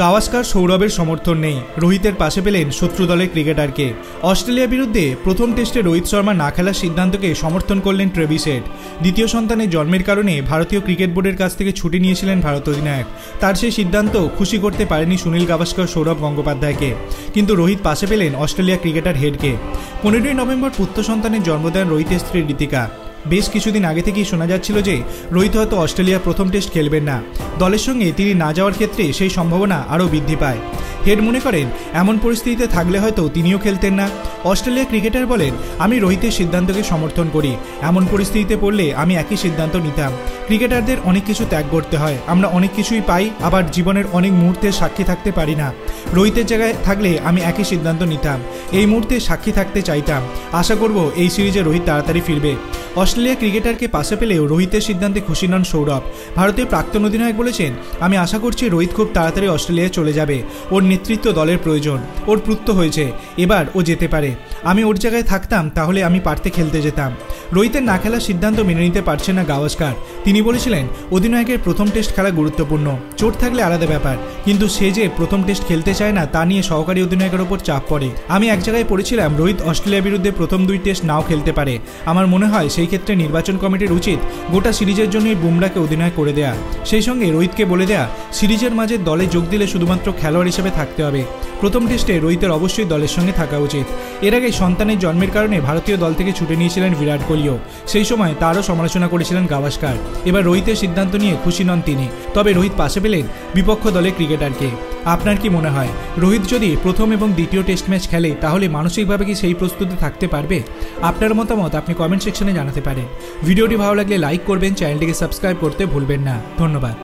গাভাস্কার সৌরভের সমর্থন নেই, রোহিতের পাশে পেলেন শত্রু দলের ক্রিকেটারকে। অস্ট্রেলিয়ার বিরুদ্ধে প্রথম টেস্টে রোহিত শর্মা না খেলার সিদ্ধান্তকে সমর্থন করলেন ট্রেভিস হেড। দ্বিতীয় সন্তানের জন্মের কারণে ভারতীয় ক্রিকেট বোর্ডের কাছ থেকে ছুটি নিয়েছিলেন ভারত অধিনায়ক। তার সেই সিদ্ধান্ত খুশি করতে পারেনি সুনীল গাভাস্কার সৌরভ গঙ্গোপাধ্যায়কে, কিন্তু রোহিত পাশে পেলেন অস্ট্রেলিয়া ক্রিকেটার হেডকে। 15ই নভেম্বর পুত্র সন্তানের জন্ম দেন রোহিতের স্ত্রী ঋতিকা। বেশ কিছুদিন আগে থেকেই শোনা যাচ্ছিল যে রোহিত হয়তো অস্ট্রেলিয়া প্রথম টেস্ট খেলবেন না। দলের সঙ্গে তিনি না যাওয়ার ক্ষেত্রে সেই সম্ভাবনা আরও বৃদ্ধি পায়। হেড মনে করেন এমন পরিস্থিতিতে থাকলে হয়তো তিনিও খেলতেন না। অস্ট্রেলিয়া ক্রিকেটার বলেন, আমি রোহিতের সিদ্ধান্তকে সমর্থন করি। এমন পরিস্থিতিতে পড়লে আমি একই সিদ্ধান্ত নিতাম। ক্রিকেটারদের অনেক কিছু ত্যাগ করতে হয়, আমরা অনেক কিছুই পাই, আবার জীবনের অনেক মুহূর্তের সাক্ষী থাকতে পারি না। রোহিতের জায়গায় থাকলে আমি একই সিদ্ধান্ত নিতাম, এই মুহূর্তে সাক্ষী থাকতে চাইতাম। আশা করব এই সিরিজে রোহিত তাড়াতাড়ি ফিরবে। অস্ট্রেলিয়া ক্রিকেটারকে পাশে পেলেও রোহিতের সিদ্ধান্তে খুশি নন সৌরভ। ভারতের প্রাক্তন অধিনায়ক বলেছেন, আমি আশা করছি রোহিত খুব তাড়াতাড়ি অস্ট্রেলিয়ায় চলে যাবে। ওর নেতৃত্ব দলের প্রয়োজন, ওর পুত্র হয়েছে, এবার ও যেতে পারে। আমি ওর জায়গায় থাকতাম তাহলে আমি পারতে খেলতে যেতাম। রোহিতের না খেলার সিদ্ধান্ত মেনে নিতে পারছেন না গাভাস্কার। তিনি বলেছিলেন, অধিনায়কের প্রথম টেস্ট খেলা গুরুত্বপূর্ণ, চোট থাকলে আলাদা ব্যাপার, কিন্তু সে যে প্রথম টেস্ট খেলতে চায় না তা নিয়ে সহকারী অধিনায়কের ওপর চাপ পড়ে। আমি এক জায়গায় পড়েছিলাম রোহিত অস্ট্রেলিয়ার বিরুদ্ধে প্রথম 2 টেস্ট নাও খেলতে পারে। আমার মনে হয় সেই ক্ষেত্রে নির্বাচন কমিটির উচিত গোটা সিরিজের জন্যই বুমরাকে অধিনায়ক করে দেয়া, সেই সঙ্গে রোহিতকে বলে দেয়া সিরিজের মাঝে দলে যোগ দিলে শুধুমাত্র খেলোয়াড় হিসেবে থাকতে হবে। প্রথম টেস্টে রোহিতের অবশ্যই দলের সঙ্গে থাকা উচিত। এর আগে সন্তানের জন্মের কারণে ভারতীয় দল থেকে ছুটে নিয়েছিলেন বিরাট কোহলিও, সেই সময় তারও সমালোচনা করেছিলেন গাভাস্কার। এবার রোহিতের সিদ্ধান্ত নিয়ে খুশি নন তিনি, তবে রোহিত পাশে পেলেন বিপক্ষ দলের ক্রিকেটারকে। আপনার কি মনে হয়, রোহিত যদি প্রথম এবং দ্বিতীয় টেস্ট ম্যাচ খেলে তাহলে মানসিকভাবে কি সেই প্রস্তুতি থাকতে পারবে? আপনার মতামত আপনি কমেন্ট সেকশনে জানাতে পারেন। ভিডিওটি ভালো লাগলে লাইক করবেন, চ্যানেলটিকে সাবস্ক্রাইব করতে ভুলবেন না। ধন্যবাদ।